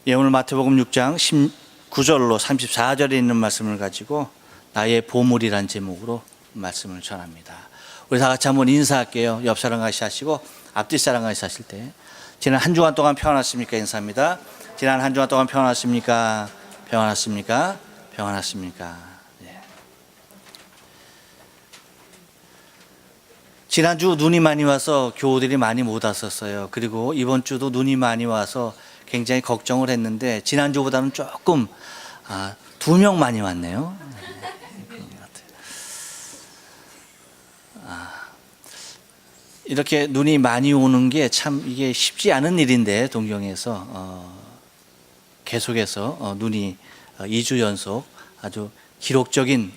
예, 오늘 마태복음 6장 19절로 34절에 있는 말씀을 가지고 나의 보물이란 제목으로 말씀을 전합니다. 우리 다 같이 한번 인사할게요. 옆 사람 같이 하시고 앞뒤 사람 같이 하실 때, 지난 한 주간 동안 평안하십니까? 인사합니다. 지난 한 주간 동안 평안하십니까? 평안하십니까? 평안하십니까? 예. 지난주 눈이 많이 와서 교우들이 많이 못 왔었어요. 그리고 이번 주도 눈이 많이 와서 굉장히 걱정을 했는데 지난주보다는 조금 2명 많이 왔네요. 이렇게 눈이 많이 오는 게 참 이게 쉽지 않은 일인데, 동경에서 계속해서 눈이 2주 연속 아주 기록적인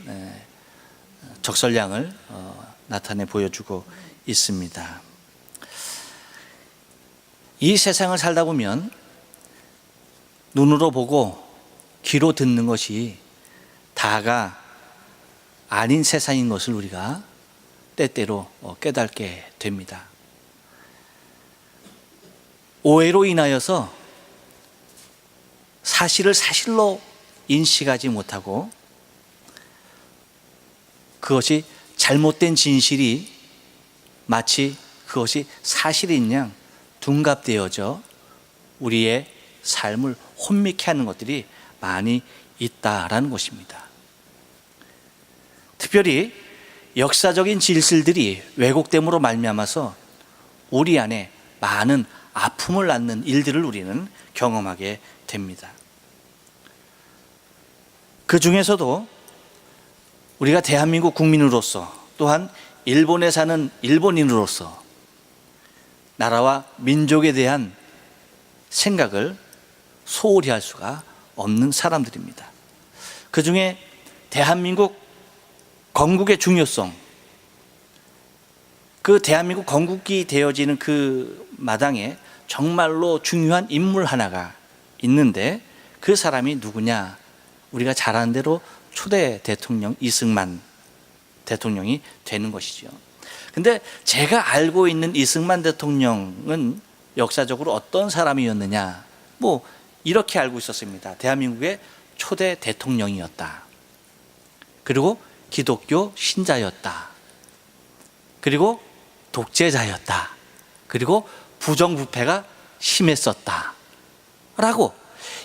적설량을 나타내 보여주고 있습니다. 이 세상을 살다 보면 눈으로 보고 귀로 듣는 것이 다가 아닌 세상인 것을 우리가 때때로 깨닫게 됩니다. 오해로 인하여서 사실을 사실로 인식하지 못하고 그것이 잘못된 진실이 마치 그것이 사실인 양 둔갑되어져 우리의 삶을 혼미케 하는 것들이 많이 있다라는 것입니다. 특별히 역사적인 진실들이 왜곡됨으로 말미암아서 우리 안에 많은 아픔을 낳는 일들을 우리는 경험하게 됩니다. 그 중에서도 우리가 대한민국 국민으로서, 또한 일본에 사는 일본인으로서 나라와 민족에 대한 생각을 소홀히 할 수가 없는 사람들입니다. 그 중에 대한민국 건국의 중요성, 그 대한민국 건국이 되어지는 그 마당에 정말로 중요한 인물 하나가 있는데, 그 사람이 누구냐? 우리가 잘 아는 대로 초대 대통령 이승만 대통령이 되는 것이죠. 근데 제가 알고 있는 이승만 대통령은 역사적으로 어떤 사람이었느냐? 이렇게 알고 있었습니다. 대한민국의 초대 대통령이었다. 그리고 기독교 신자였다. 그리고 독재자였다. 그리고 부정부패가 심했었다. 라고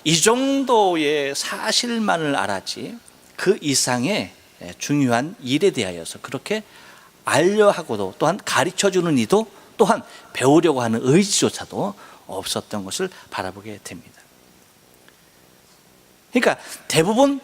이 정도의 사실만을 알았지, 그 이상의 중요한 일에 대하여서 그렇게 알려하고도, 또한 가르쳐주는 이도, 또한 배우려고 하는 의지조차도 없었던 것을 바라보게 됩니다. 그러니까 대부분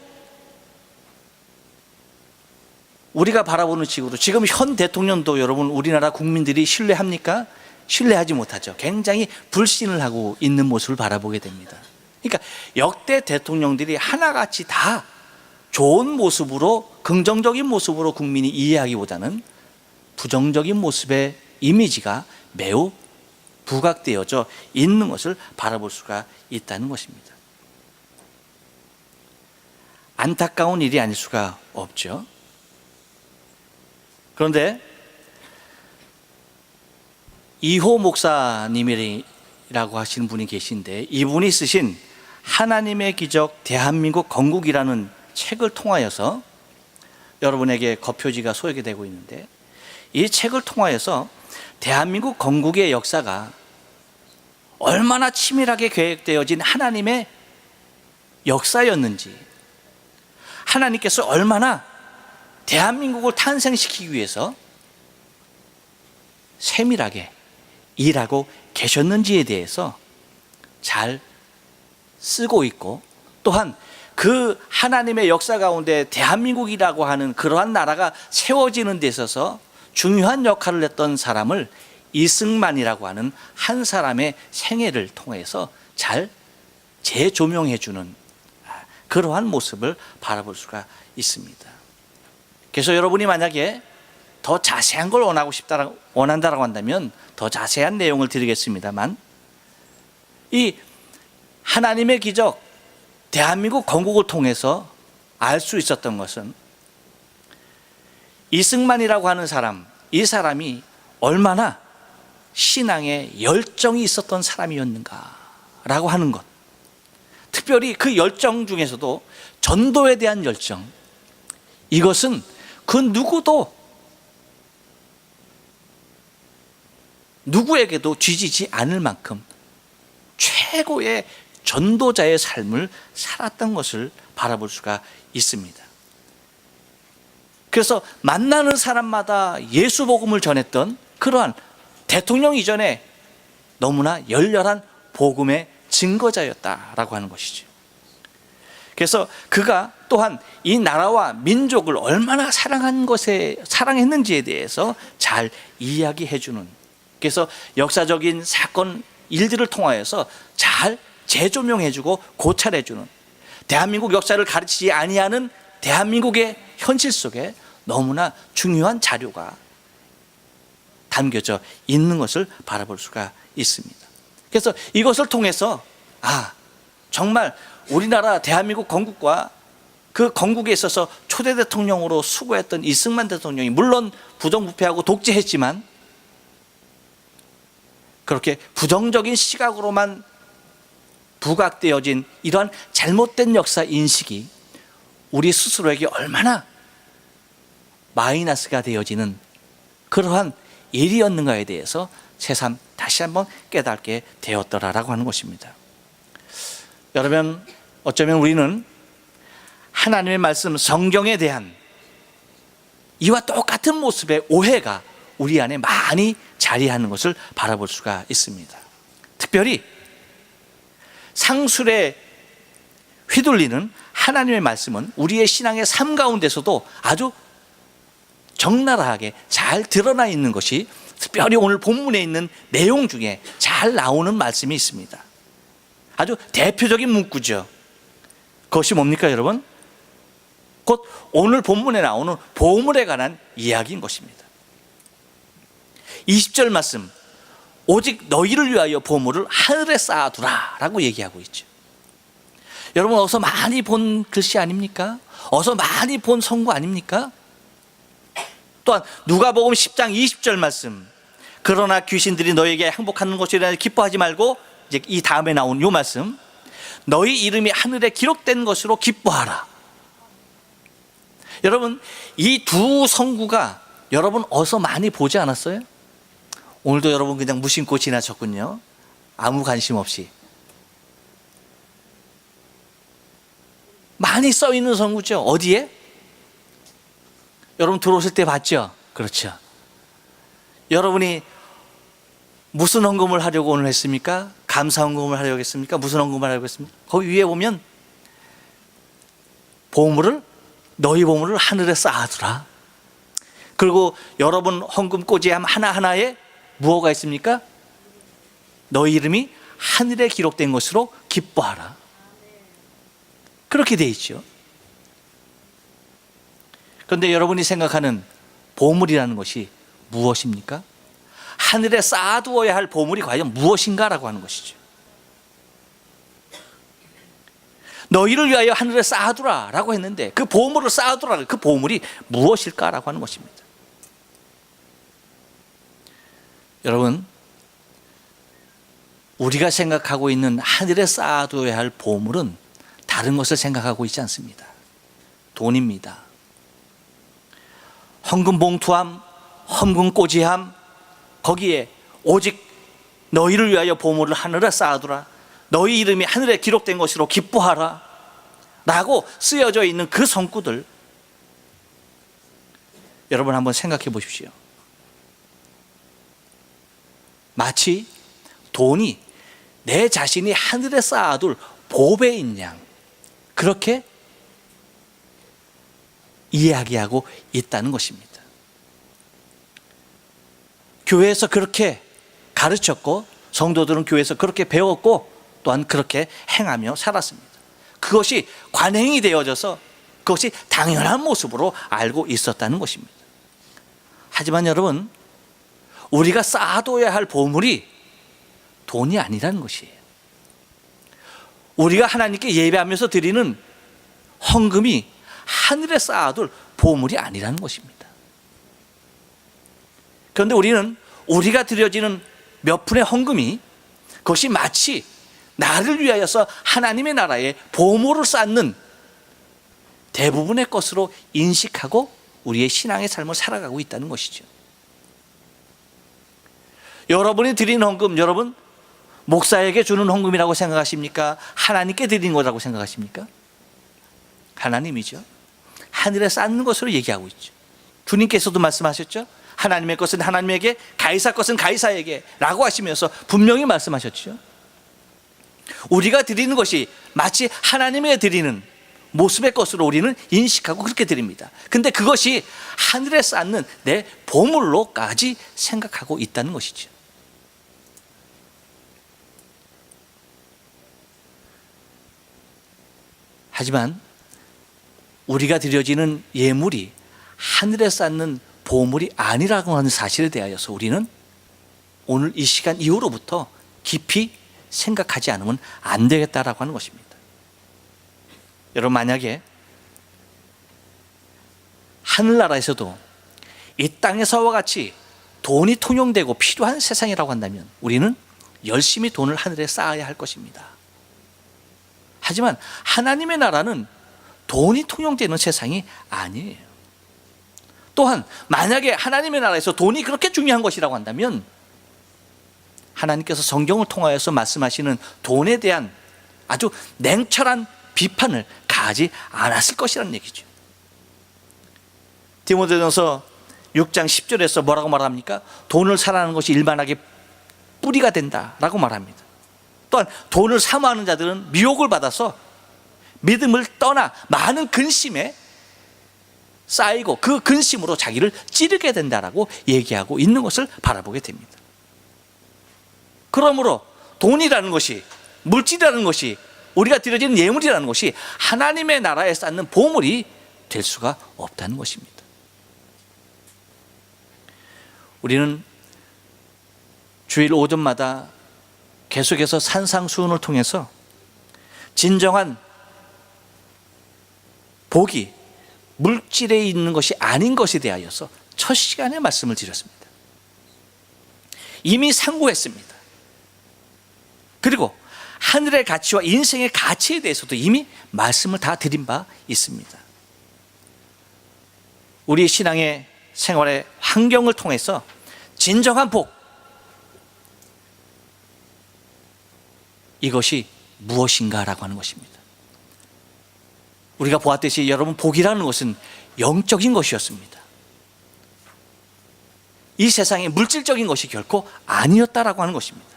우리가 바라보는 식으로 지금 현 대통령도 여러분 우리나라 국민들이 신뢰합니까? 신뢰하지 못하죠. 굉장히 불신을 하고 있는 모습을 바라보게 됩니다. 그러니까 역대 대통령들이 하나같이 다 좋은 모습으로, 긍정적인 모습으로 국민이 이해하기보다는 부정적인 모습의 이미지가 매우 부각되어져 있는 것을 바라볼 수가 있다는 것입니다. 안타까운 일이 아닐 수가 없죠. 그런데 이호 목사님이라고 하시는 분이 계신데, 이분이 쓰신 하나님의 기적 대한민국 건국이라는 책을 통하여서 여러분에게 겉표지가 소개되고 있는데, 이 책을 통하여서 대한민국 건국의 역사가 얼마나 치밀하게 계획되어진 하나님의 역사였는지, 하나님께서 얼마나 대한민국을 탄생시키기 위해서 세밀하게 일하고 계셨는지에 대해서 잘 쓰고 있고, 또한 그 하나님의 역사 가운데 대한민국이라고 하는 그러한 나라가 세워지는 데 있어서 중요한 역할을 했던 사람을 이승만이라고 하는 한 사람의 생애를 통해서 잘 재조명해주는 그러한 모습을 바라볼 수가 있습니다. 그래서 여러분이 만약에 더 자세한 걸 원한다라고 한다면 더 자세한 내용을 드리겠습니다만, 이 하나님의 기적 대한민국 건국을 통해서 알 수 있었던 것은 이승만이라고 하는 사람, 이 사람이 얼마나 신앙에 열정이 있었던 사람이었는가라고 하는 것, 특별히 그 열정 중에서도 전도에 대한 열정, 이것은 그 누구에게도 뒤지지 않을 만큼 최고의 전도자의 삶을 살았던 것을 바라볼 수가 있습니다. 그래서 만나는 사람마다 예수 복음을 전했던 그러한 대통령 이전에 너무나 열렬한 복음의 증거자였다라고 하는 것이죠. 그래서 그가 또한 이 나라와 민족을 얼마나 사랑했는지에 대해서 잘 이야기해주는, 그래서 역사적인 사건 일들을 통하여서 잘 재조명해주고 고찰해주는, 대한민국 역사를 가르치지 아니하는 대한민국의 현실 속에 너무나 중요한 자료가 담겨져 있는 것을 바라볼 수가 있습니다. 그래서 이것을 통해서 정말 우리나라 대한민국 건국과 그 건국에 있어서 초대 대통령으로 수고했던 이승만 대통령이 물론 부정부패하고 독재했지만 그렇게 부정적인 시각으로만 부각되어진 이러한 잘못된 역사 인식이 우리 스스로에게 얼마나 마이너스가 되어지는 그러한 일이었는가에 대해서 새삼 다시 한번 깨닫게 되었더라라고 하는 것입니다. 여러분, 어쩌면 우리는 하나님의 말씀 성경에 대한 이와 똑같은 모습의 오해가 우리 안에 많이 자리하는 것을 바라볼 수가 있습니다. 특별히 상술에 휘둘리는 하나님의 말씀은 우리의 신앙의 삶 가운데서도 아주 적나라하게 잘 드러나 있는 것이 특별히 오늘 본문에 있는 내용 중에 잘 나오는 말씀이 있습니다. 아주 대표적인 문구죠. 그것이 뭡니까 여러분? 곧 오늘 본문에 나오는 보물에 관한 이야기인 것입니다. 20절 말씀, 오직 너희를 위하여 보물을 하늘에 쌓아두라 라고 얘기하고 있죠. 여러분, 어서 많이 본 글씨 아닙니까? 어서 많이 본 성구 아닙니까? 또한 누가복음 10장 20절 말씀, 그러나 귀신들이 너에게 항복하는 것이라 기뻐하지 말고, 이제 이 다음에 나온 이 말씀, 너희 이름이 하늘에 기록된 것으로 기뻐하라. 여러분, 이 두 성구가 여러분 어서 많이 보지 않았어요? 오늘도 여러분 그냥 무심코 지나쳤군요. 아무 관심 없이. 많이 써 있는 성구죠. 어디에? 여러분 들어오실 때 봤죠? 그렇죠. 여러분이 무슨 헌금을 하려고 오늘 했습니까? 감사 헌금을 하려고 했습니까? 무슨 헌금을 하려고 했습니까? 거기 위에 보면 너희 보물을 하늘에 쌓아두라. 그리고 여러분 헌금 꽂이함 하나하나에 무엇가 있습니까? 너희 이름이 하늘에 기록된 것으로 기뻐하라. 그렇게 돼 있죠. 그런데 여러분이 생각하는 보물이라는 것이 무엇입니까? 하늘에 쌓아두어야 할 보물이 과연 무엇인가라고 하는 것이죠. 너희를 위하여 하늘에 쌓아두라 라고 했는데 그 보물을 쌓아두라, 그 보물이 무엇일까라고 하는 것입니다. 여러분, 우리가 생각하고 있는 하늘에 쌓아두어야 할 보물은 다른 것을 생각하고 있지 않습니다. 돈입니다. 헌금 봉투함, 헌금 꽂이함, 거기에 오직 너희를 위하여 보물을 하늘에 쌓아두라, 너희 이름이 하늘에 기록된 것으로 기뻐하라 라고 쓰여져 있는 그 성구들, 여러분 한번 생각해 보십시오. 마치 돈이 내 자신이 하늘에 쌓아둘 보배인 양, 그렇게 이야기하고 있다는 것입니다. 교회에서 그렇게 가르쳤고 성도들은 교회에서 그렇게 배웠고 또한 그렇게 행하며 살았습니다. 그것이 관행이 되어져서 그것이 당연한 모습으로 알고 있었다는 것입니다. 하지만 여러분, 우리가 쌓아둬야 할 보물이 돈이 아니라는 것이에요. 우리가 하나님께 예배하면서 드리는 헌금이 하늘에 쌓아둘 보물이 아니라는 것입니다. 그런데 우리는 우리가 드려지는 몇 푼의 헌금이 그것이 마치 나를 위하여서 하나님의 나라에 보물을 쌓는 대부분의 것으로 인식하고 우리의 신앙의 삶을 살아가고 있다는 것이죠. 여러분이 드리는 헌금, 여러분 목사에게 주는 헌금이라고 생각하십니까? 하나님께 드리는 거라고 생각하십니까? 하나님이죠. 하늘에 쌓는 것으로 얘기하고 있죠. 주님께서도 말씀하셨죠. 하나님의 것은 하나님에게, 가이사 것은 가이사에게 라고 하시면서 분명히 말씀하셨죠. 우리가 드리는 것이 마치 하나님에게 드리는 모습의 것으로 우리는 인식하고 그렇게 드립니다. 근데 그것이 하늘에 쌓는 내 보물로까지 생각하고 있다는 것이죠. 하지만 우리가 드려지는 예물이 하늘에 쌓는 보물이 아니라고 하는 사실에 대하여서 우리는 오늘 이 시간 이후로부터 깊이 생각하지 않으면 안 되겠다라고 하는 것입니다. 여러분, 만약에 하늘나라에서도 이 땅에서와 같이 돈이 통용되고 필요한 세상이라고 한다면 우리는 열심히 돈을 하늘에 쌓아야 할 것입니다. 하지만 하나님의 나라는 돈이 통용되는 세상이 아니에요. 또한 만약에 하나님의 나라에서 돈이 그렇게 중요한 것이라고 한다면 하나님께서 성경을 통하여서 말씀하시는 돈에 대한 아주 냉철한 비판을 가하지 않았을 것이라는 얘기죠. 디모데전서 6장 10절에서 뭐라고 말합니까? 돈을 사랑하는 것이 일반하게 뿌리가 된다라고 말합니다. 또한 돈을 사모하는 자들은 미혹을 받아서 믿음을 떠나 많은 근심에 쌓이고 그 근심으로 자기를 찌르게 된다라고 얘기하고 있는 것을 바라보게 됩니다. 그러므로 돈이라는 것이, 물질이라는 것이, 우리가 드려지는 예물이라는 것이 하나님의 나라에 쌓는 보물이 될 수가 없다는 것입니다. 우리는 주일 오전마다 계속해서 산상수훈을 통해서 진정한 복이 물질에 있는 것이 아닌 것에 대하여서 첫 시간에 말씀을 드렸습니다. 이미 상고했습니다. 그리고 하늘의 가치와 인생의 가치에 대해서도 이미 말씀을 다 드린 바 있습니다. 우리 신앙의 생활의 환경을 통해서 진정한 복, 이것이 무엇인가라고 하는 것입니다. 우리가 보았듯이 여러분, 복이라는 것은 영적인 것이었습니다. 이 세상에 물질적인 것이 결코 아니었다라고 하는 것입니다.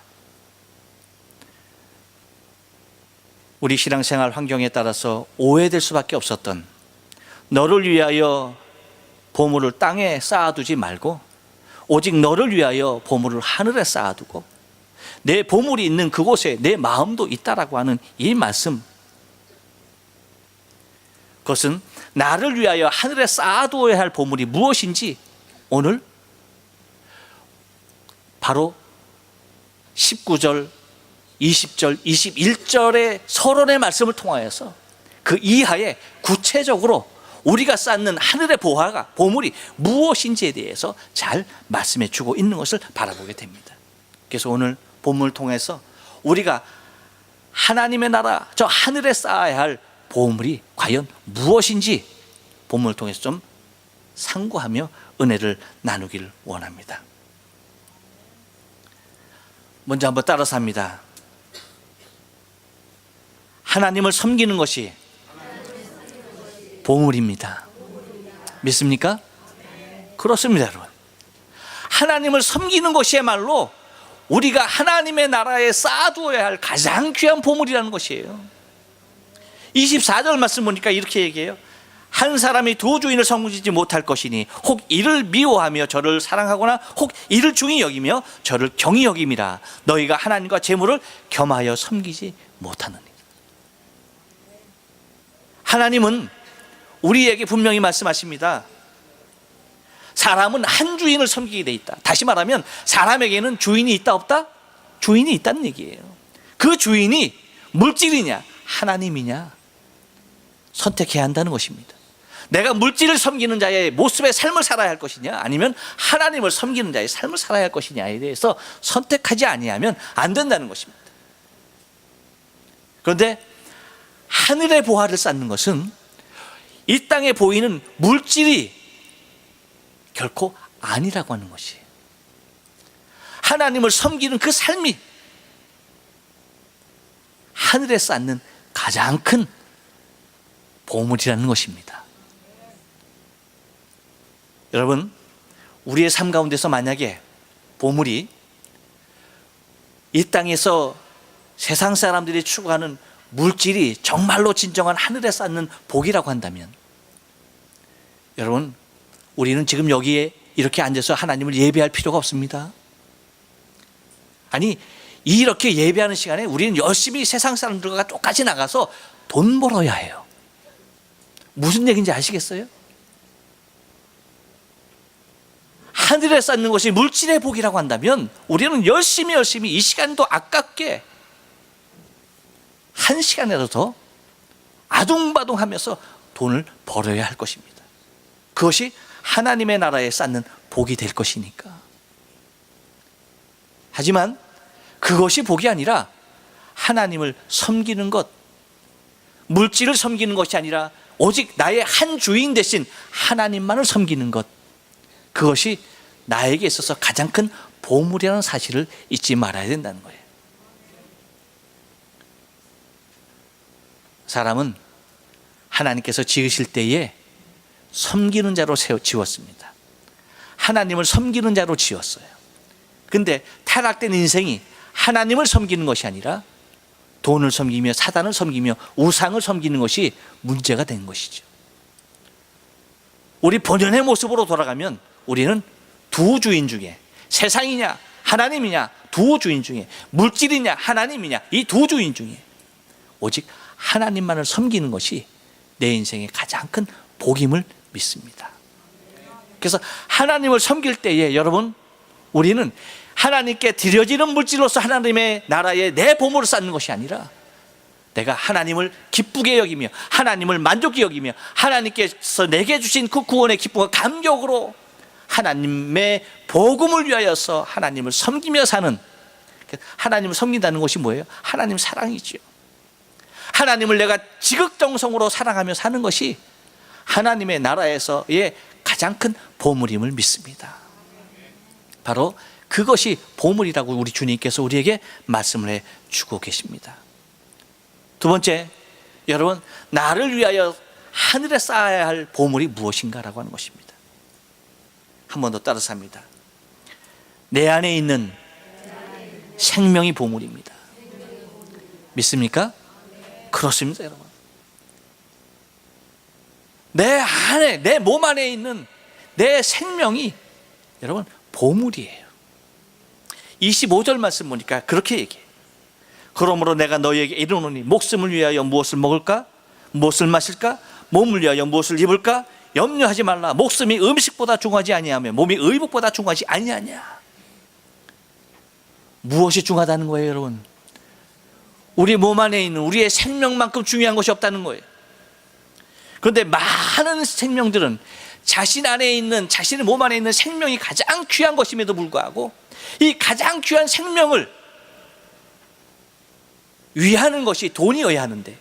우리 신앙생활 환경에 따라서 오해될 수밖에 없었던, 너를 위하여 보물을 땅에 쌓아두지 말고 오직 너를 위하여 보물을 하늘에 쌓아두고 내 보물이 있는 그곳에 내 마음도 있다라고 하는 이 말씀, 그것은 나를 위하여 하늘에 쌓아두어야 할 보물이 무엇인지 오늘 바로 19절, 20절, 21절의 서론의 말씀을 통하여서 그 이하에 구체적으로 우리가 쌓는 하늘의 보물이 무엇인지에 대해서 잘 말씀해 주고 있는 것을 바라보게 됩니다. 그래서 오늘 본문을 통해서 우리가 하나님의 나라, 저 하늘에 쌓아야 할 보물이 과연 무엇인지 본문을 통해서 좀 상고하며 은혜를 나누기를 원합니다. 먼저 한번 따라서 합니다. 하나님을 섬기는 것이 보물입니다. 믿습니까? 그렇습니다, 여러분. 하나님을 섬기는 것이야말로 우리가 하나님의 나라에 쌓아두어야 할 가장 귀한 보물이라는 것이에요. 24절 말씀 보니까 이렇게 얘기해요. 한 사람이 두 주인을 섬기지 못할 것이니 혹 이를 미워하며 저를 사랑하거나 혹 이를 중히 여기며 저를 경히 여김이라. 너희가 하나님과 재물을 겸하여 섬기지 못하느니. 하나님은 우리에게 분명히 말씀하십니다. 사람은 한 주인을 섬기게 돼 있다. 다시 말하면 사람에게는 주인이 있다 없다? 주인이 있다는 얘기예요. 그 주인이 물질이냐 하나님이냐 선택해야 한다는 것입니다. 내가 물질을 섬기는 자의 모습의 삶을 살아야 할 것이냐 아니면 하나님을 섬기는 자의 삶을 살아야 할 것이냐에 대해서 선택하지 아니하면 안 된다는 것입니다. 그런데 하늘의 보화를 쌓는 것은 이 땅에 보이는 물질이 결코 아니라고 하는 것이에요. 하나님을 섬기는 그 삶이 하늘에 쌓는 가장 큰 보물이라는 것입니다. 여러분, 우리의 삶 가운데서 만약에 보물이 이 땅에서 세상 사람들이 추구하는 물질이 정말로 진정한 하늘에 쌓는 복이라고 한다면, 여러분, 우리는 지금 여기에 이렇게 앉아서 하나님을 예배할 필요가 없습니다. 아니, 이렇게 예배하는 시간에 우리는 열심히 세상 사람들과 똑같이 나가서 돈 벌어야 해요. 무슨 얘기인지 아시겠어요? 하늘에 쌓는 것이 물질의 복이라고 한다면 우리는 열심히 이 시간도 아깝게 한 시간이라도 더 아둥바둥하면서 돈을 벌어야 할 것입니다. 그것이 하나님의 나라에 쌓는 복이 될 것이니까. 하지만 그것이 복이 아니라 하나님을 섬기는 것, 물질을 섬기는 것이 아니라 오직 나의 한 주인 대신 하나님만을 섬기는 것, 그것이 나에게 있어서 가장 큰 보물이라는 사실을 잊지 말아야 된다는 거예요. 사람은 하나님께서 지으실 때에 섬기는 자로 지었습니다. 하나님을 섬기는 자로 지었어요. 근데 타락된 인생이 하나님을 섬기는 것이 아니라 돈을 섬기며 사단을 섬기며 우상을 섬기는 것이 문제가 된 것이죠. 우리 본연의 모습으로 돌아가면 우리는 두 주인 중에, 세상이냐 하나님이냐, 두 주인 중에, 물질이냐 하나님이냐, 이 두 주인 중에 오직 하나님만을 섬기는 것이 내 인생의 가장 큰 복임을 믿습니다. 그래서 하나님을 섬길 때에 여러분, 우리는 하나님께 드려지는 물질로서 하나님의 나라에 내 보물을 쌓는 것이 아니라 내가 하나님을 기쁘게 여기며 하나님을 만족히 여기며 하나님께서 내게 주신 그 구원의 기쁨과 감격으로 하나님의 복음을 위하여서 하나님을 섬기며 사는, 하나님을 섬긴다는 것이 뭐예요? 하나님 사랑이죠. 하나님을 내가 지극정성으로 사랑하며 사는 것이 하나님의 나라에서의 가장 큰 보물임을 믿습니다. 바로 그것이 보물이라고 우리 주님께서 우리에게 말씀을 해주고 계십니다. 두 번째, 여러분, 나를 위하여 하늘에 쌓아야 할 보물이 무엇인가라고 하는 것입니다. 한 번 더 따라서 합니다. 내 안에 있는 생명이 보물입니다. 믿습니까? 그렇습니다, 여러분. 내 안에, 내 몸 안에 있는 내 생명이 여러분 보물이에요. 25절 말씀 보니까 그렇게 얘기해요. 그러므로 내가 너희에게 이르노니 목숨을 위하여 무엇을 먹을까? 무엇을 마실까? 몸을 위하여 무엇을 입을까? 염려하지 말라. 목숨이 음식보다 중하지 아니하며 몸이 의복보다 중하지 아니하냐. 무엇이 중하다는 거예요, 여러분? 우리 몸 안에 있는 우리의 생명만큼 중요한 것이 없다는 거예요. 그런데 많은 생명들은 자신 안에 있는, 자신의 몸 안에 있는 생명이 가장 귀한 것임에도 불구하고 이 가장 귀한 생명을 위하는 것이 돈이어야 하는데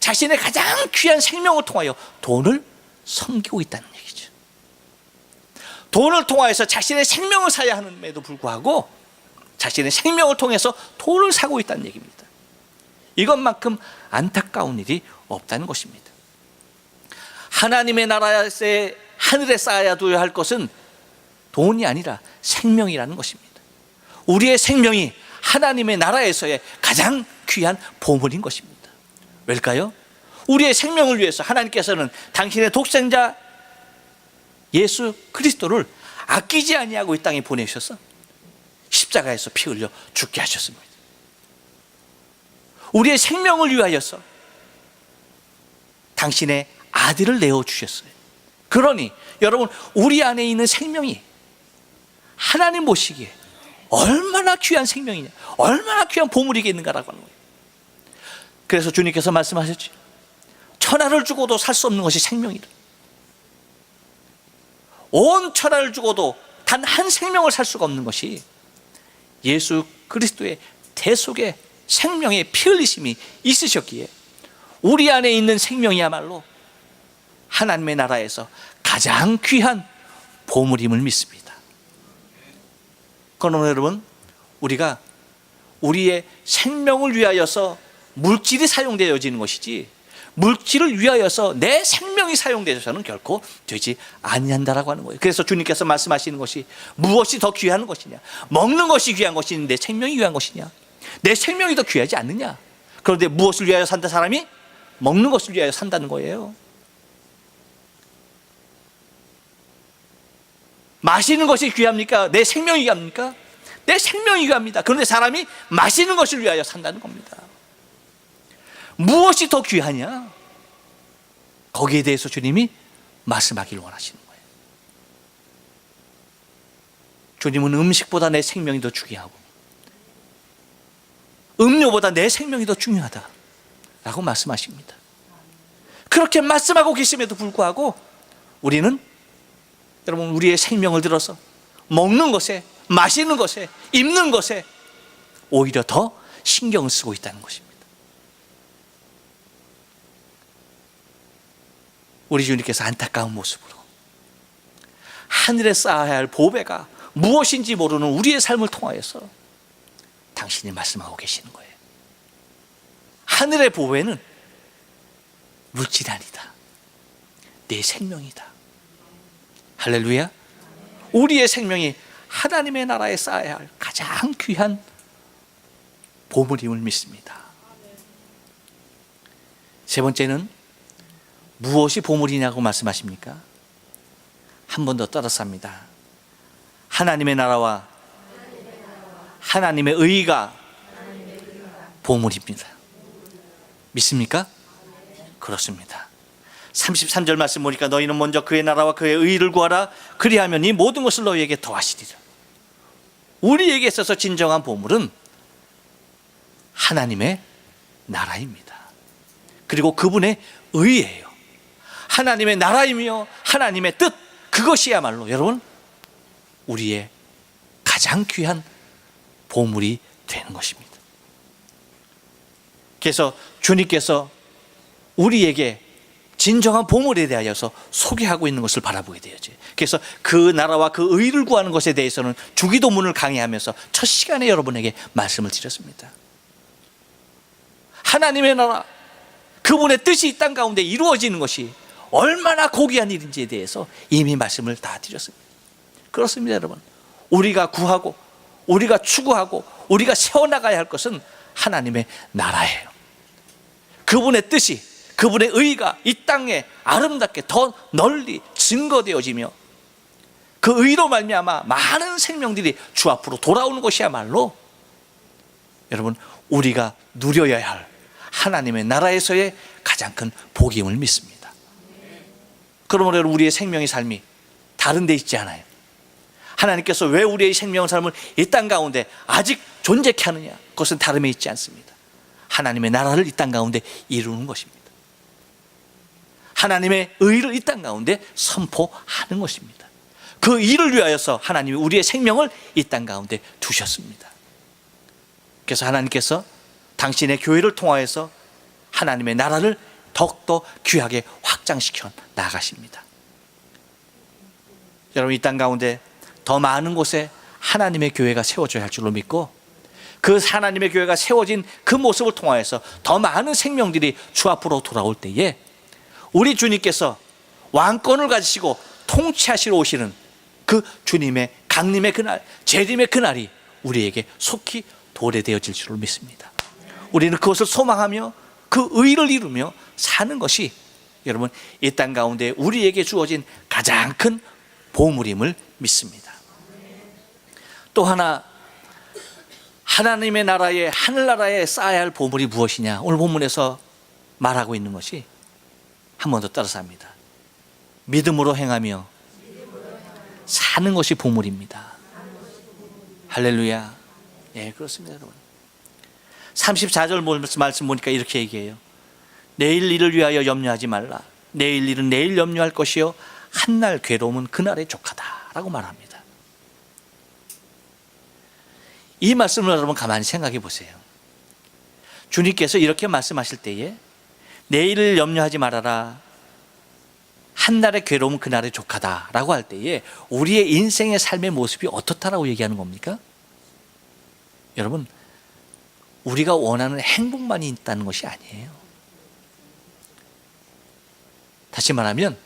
자신의 가장 귀한 생명을 통하여 돈을 섬기고 있다는 얘기죠. 돈을 통하여서 자신의 생명을 사야 하는데도 불구하고 자신의 생명을 통해서 돈을 사고 있다는 얘기입니다. 이것만큼 안타까운 일이 없다는 것입니다. 하나님의 나라에 하늘에 쌓아둬야 할 것은 돈이 아니라 생명이라는 것입니다. 우리의 생명이 하나님의 나라에서의 가장 귀한 보물인 것입니다. 왜일까요? 우리의 생명을 위해서 하나님께서는 당신의 독생자 예수 그리스도를 아끼지 아니하고 이 땅에 보내셔서 십자가에서 피 흘려 죽게 하셨습니다. 우리의 생명을 위하여서 당신의 아들을 내어주셨어요. 그러니 여러분, 우리 안에 있는 생명이 하나님 보시기에 얼마나 귀한 생명이냐, 얼마나 귀한 보물이겠는가라고 하는 거예요. 그래서 주님께서 말씀하셨죠. 천하를 주고도 살 수 없는 것이 생명이다. 온 천하를 주고도 단 한 생명을 살 수가 없는 것이 예수 그리스도의 대속의 생명의 피 흘리심이 있으셨기에 우리 안에 있는 생명이야말로 하나님의 나라에서 가장 귀한 보물임을 믿습니다. 그러나 여러분, 우리가 우리의 생명을 위하여서 물질이 사용되어지는 것이지 물질을 위하여서 내 생명이 사용되어서는 결코 되지 아니한다라고 하는 거예요. 그래서 주님께서 말씀하시는 것이 무엇이 더 귀한 것이냐, 먹는 것이 귀한 것이냐, 내 생명이 귀한 것이냐, 내 생명이 더 귀하지 않느냐. 그런데 무엇을 위하여 산다? 사람이 먹는 것을 위하여 산다는 거예요. 마시는 것이 귀합니까? 내 생명이 귀합니까? 내 생명이 귀합니다. 그런데 사람이 마시는 것을 위하여 산다는 겁니다. 무엇이 더 귀하냐? 거기에 대해서 주님이 말씀하기를 원하시는 거예요. 주님은 음식보다 내 생명이 더 중요하고 음료보다 내 생명이 더 중요하다라고 말씀하십니다. 그렇게 말씀하고 계심에도 불구하고 우리는, 여러분, 우리의 생명을 들어서 먹는 것에, 마시는 것에, 입는 것에 오히려 더 신경을 쓰고 있다는 것입니다. 우리 주님께서 안타까운 모습으로 하늘에 쌓아야 할 보배가 무엇인지 모르는 우리의 삶을 통하여서 당신이 말씀하고 계시는 거예요. 하늘의 보배는 물질이 아니다. 내 생명이다. 할렐루야. 우리의 생명이 하나님의 나라에 쌓아야 할 가장 귀한 보물임을 믿습니다. 세 번째는 무엇이 보물이냐고 말씀하십니까? 한 번 더 따라서 합니다. 하나님의 나라와 하나님의 의가 보물입니다. 믿습니까? 그렇습니다. 33절 말씀 보니까 너희는 먼저 그의 나라와 그의 의를 구하라. 그리하면 이 모든 것을 너희에게 더하시리라. 우리에게 있어서 진정한 보물은 하나님의 나라입니다. 그리고 그분의 의예요. 하나님의 나라이며 하나님의 뜻, 그것이야말로 여러분 우리의 가장 귀한 보물이 되는 것입니다. 그래서 주님께서 우리에게 진정한 보물에 대하여서 소개하고 있는 것을 바라보게 되어져. 그래서 그 나라와 그 의를 구하는 것에 대해서는 주기도문을 강의하면서 첫 시간에 여러분에게 말씀을 드렸습니다. 하나님의 나라, 그분의 뜻이 이 땅 가운데 이루어지는 것이 얼마나 고귀한 일인지에 대해서 이미 말씀을 다 드렸습니다. 그렇습니다, 여러분. 우리가 구하고 우리가 추구하고 우리가 세워나가야 할 것은 하나님의 나라예요. 그분의 뜻이, 그분의 의가 이 땅에 아름답게 더 널리 증거되어지며 그 의로 말미암아 많은 생명들이 주 앞으로 돌아오는 것이야말로 여러분 우리가 누려야 할 하나님의 나라에서의 가장 큰 복임을 믿습니다. 그러므로 여러분 우리의 생명의 삶이 다른 데 있지 않아요. 하나님께서 왜 우리의 생명의 삶을 이 땅 가운데 아직 존재케 하느냐? 그것은 다름에 있지 않습니다. 하나님의 나라를 이 땅 가운데 이루는 것입니다. 하나님의 의를 이 땅 가운데 선포하는 것입니다. 그 일을 위하여서 하나님이 우리의 생명을 이 땅 가운데 두셨습니다. 그래서 하나님께서 당신의 교회를 통하여서 하나님의 나라를 더욱더 귀하게 확장시켜 나가십니다. 여러분 이 땅 가운데 더 많은 곳에 하나님의 교회가 세워져야 할 줄로 믿고 그 하나님의 교회가 세워진 그 모습을 통하여서 더 많은 생명들이 주 앞으로 돌아올 때에 우리 주님께서 왕권을 가지시고 통치하시러 오시는 그 주님의 강림의 그날, 재림의 그날이 우리에게 속히 도래되어질 줄로 믿습니다. 우리는 그것을 소망하며 그 의를 이루며 사는 것이 여러분 이 땅 가운데 우리에게 주어진 가장 큰 보물임을 믿습니다. 또 하나, 하나님의 나라에, 하늘나라에 쌓아야 할 보물이 무엇이냐? 오늘 본문에서 말하고 있는 것이 한 번 더 따라서 합니다. 믿음으로 행하며 사는 것이 보물입니다. 할렐루야. 예, 그렇습니다, 여러분. 34절 말씀 보니까 이렇게 얘기해요. 내일 일을 위하여 염려하지 말라. 내일 일은 내일 염려할 것이요 한날 괴로움은 그날의 족하다라고 말합니다. 이 말씀을 여러분 가만히 생각해 보세요. 주님께서 이렇게 말씀하실 때에 내일을 염려하지 말아라, 한날의 괴로움은 그날의 족하다라고 할 때에 우리의 인생의 삶의 모습이 어떻다라고 얘기하는 겁니까? 여러분, 우리가 원하는 행복만이 있다는 것이 아니에요. 다시 말하면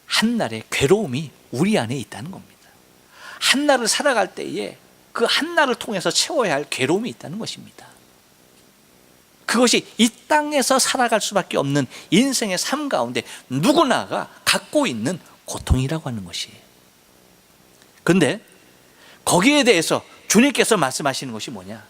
한날의 괴로움이 우리 안에 있다는 겁니다. 한날을 살아갈 때에 그 한날을 통해서 채워야 할 괴로움이 있다는 것입니다. 그것이 이 땅에서 살아갈 수밖에 없는 인생의 삶 가운데 누구나가 갖고 있는 고통이라고 하는 것이에요. 그런데 거기에 대해서 주님께서 말씀하시는 것이 뭐냐?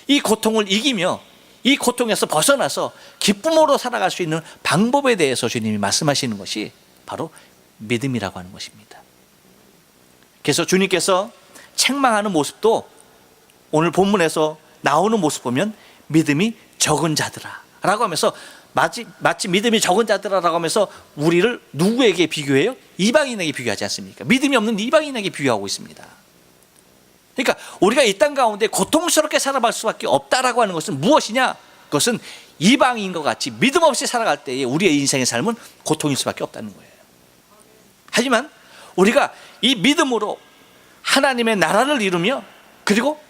이 고통을 이기며 이 고통에서 벗어나서 기쁨으로 살아갈 수 있는 방법에 대해서 주님이 말씀하시는 것이 바로 믿음이라고 하는 것입니다. 그래서 주님께서 책망하는 모습도 오늘 본문에서 나오는 모습 보면 믿음이 적은 자들아 라고 하면서 마치 믿음이 적은 자들아 라고 하면서 우리를 누구에게 비교해요? 이방인에게 비교하지 않습니까? 믿음이 없는 이방인에게 비교하고 있습니다. 그러니까 우리가 이 땅 가운데 고통스럽게 살아갈 수밖에 없다라고 하는 것은 무엇이냐? 그것은 이방인과 같이 믿음 없이 살아갈 때에 우리의 인생의 삶은 고통일 수밖에 없다는 거예요. 하지만 우리가 이 믿음으로 하나님의 나라를 이루며 그리고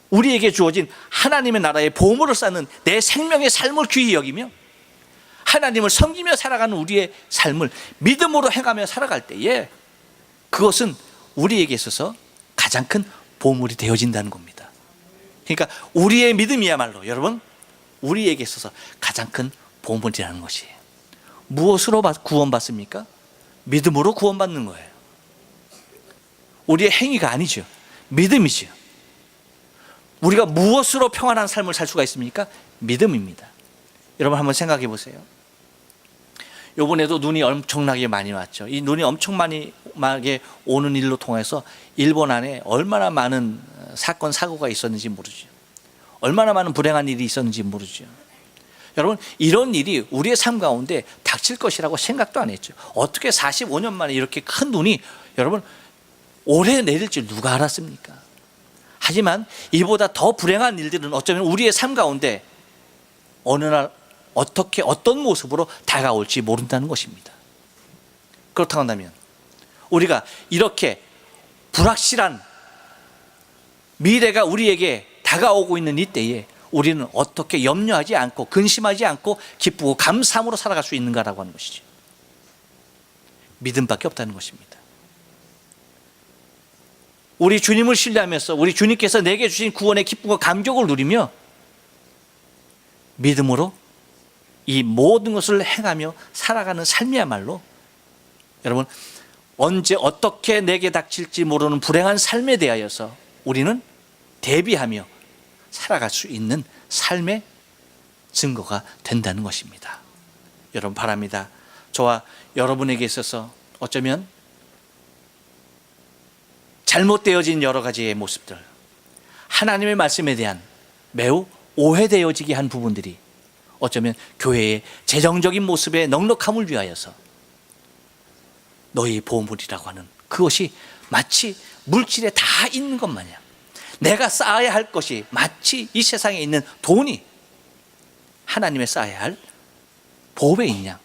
우리에게 주어진 하나님의 나라의 보물을 쌓는 내 생명의 삶을 귀히 여기며 하나님을 섬기며 살아가는 우리의 삶을 믿음으로 행하며 살아갈 때에 그것은 우리에게 있어서 가장 큰 보물이 되어진다는 겁니다. 그러니까 우리의 믿음이야말로 여러분 우리에게 있어서 가장 큰 보물이라는 것이에요. 무엇으로 구원받습니까? 믿음으로 구원받는 거예요. 우리의 행위가 아니죠. 믿음이죠. 우리가 무엇으로 평안한 삶을 살 수가 있습니까? 믿음입니다. 여러분 한번 생각해 보세요. 이번에도 눈이 엄청나게 많이 왔죠. 이 눈이 엄청나게 오는 일로 통해서 일본 안에 얼마나 많은 사건 사고가 있었는지 모르죠. 얼마나 많은 불행한 일이 있었는지 모르죠. 여러분 이런 일이 우리의 삶 가운데 닥칠 것이라고 생각도 안 했죠. 어떻게 45년 만에 이렇게 큰 눈이 여러분 올해 내릴 줄 누가 알았습니까? 하지만 이보다 더 불행한 일들은 어쩌면 우리의 삶 가운데 어느 날 어떻게 어떤 모습으로 다가올지 모른다는 것입니다. 그렇다고 한다면 우리가 이렇게 불확실한 미래가 우리에게 다가오고 있는 이때에 우리는 어떻게 염려하지 않고 근심하지 않고 기쁘고 감사함으로 살아갈 수 있는가라고 하는 것이죠. 믿음밖에 없다는 것입니다. 우리 주님을 신뢰하면서 우리 주님께서 내게 주신 구원의 기쁨과 감격을 누리며 믿음으로 이 모든 것을 행하며 살아가는 삶이야말로 여러분 언제 어떻게 내게 닥칠지 모르는 불행한 삶에 대하여서 우리는 대비하며 살아갈 수 있는 삶의 증거가 된다는 것입니다. 여러분 바랍니다. 저와 여러분에게 있어서 어쩌면 잘못되어진 여러 가지의 모습들, 하나님의 말씀에 대한 매우 오해되어지게 한 부분들이 어쩌면 교회의 재정적인 모습의 넉넉함을 위하여서 너희 보물이라고 하는 그것이 마치 물질에 다 있는 것 마냥 내가 쌓아야 할 것이 마치 이 세상에 있는 돈이 하나님의 쌓아야 할 보배 있냐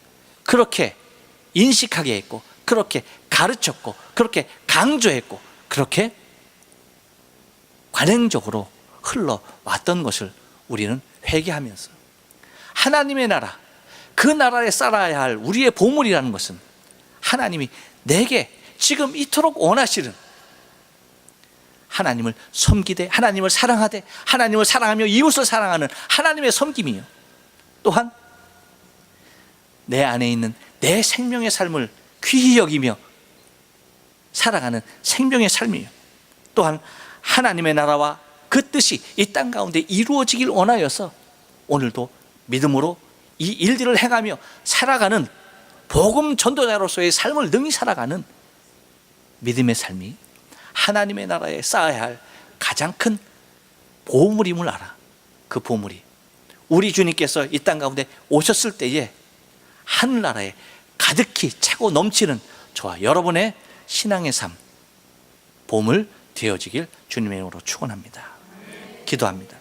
그렇게 인식하게 했고 그렇게 가르쳤고 그렇게 강조했고 그렇게 관행적으로 흘러왔던 것을 우리는 회개하면서 하나님의 나라, 그 나라에 쌓아야 할 우리의 보물이라는 것은 하나님이 내게 지금 이토록 원하시는 하나님을 섬기되 하나님을 사랑하되 하나님을 사랑하며 이웃을 사랑하는 하나님의 섬김이요 또한 내 안에 있는 내 생명의 삶을 귀히 여기며 살아가는 생명의 삶이요 또한 하나님의 나라와 그 뜻이 이 땅 가운데 이루어지길 원하여서 오늘도 믿음으로 이 일들을 행하며 살아가는 복음 전도자로서의 삶을 능히 살아가는 믿음의 삶이 하나님의 나라에 쌓아야 할 가장 큰 보물임을 알아. 그 보물이 우리 주님께서 이 땅 가운데 오셨을 때에 하늘나라에 가득히 차고 넘치는 저와 여러분의 신앙의 삶 보물 되어지길 주님의 이름으로 축원합니다. 기도합니다.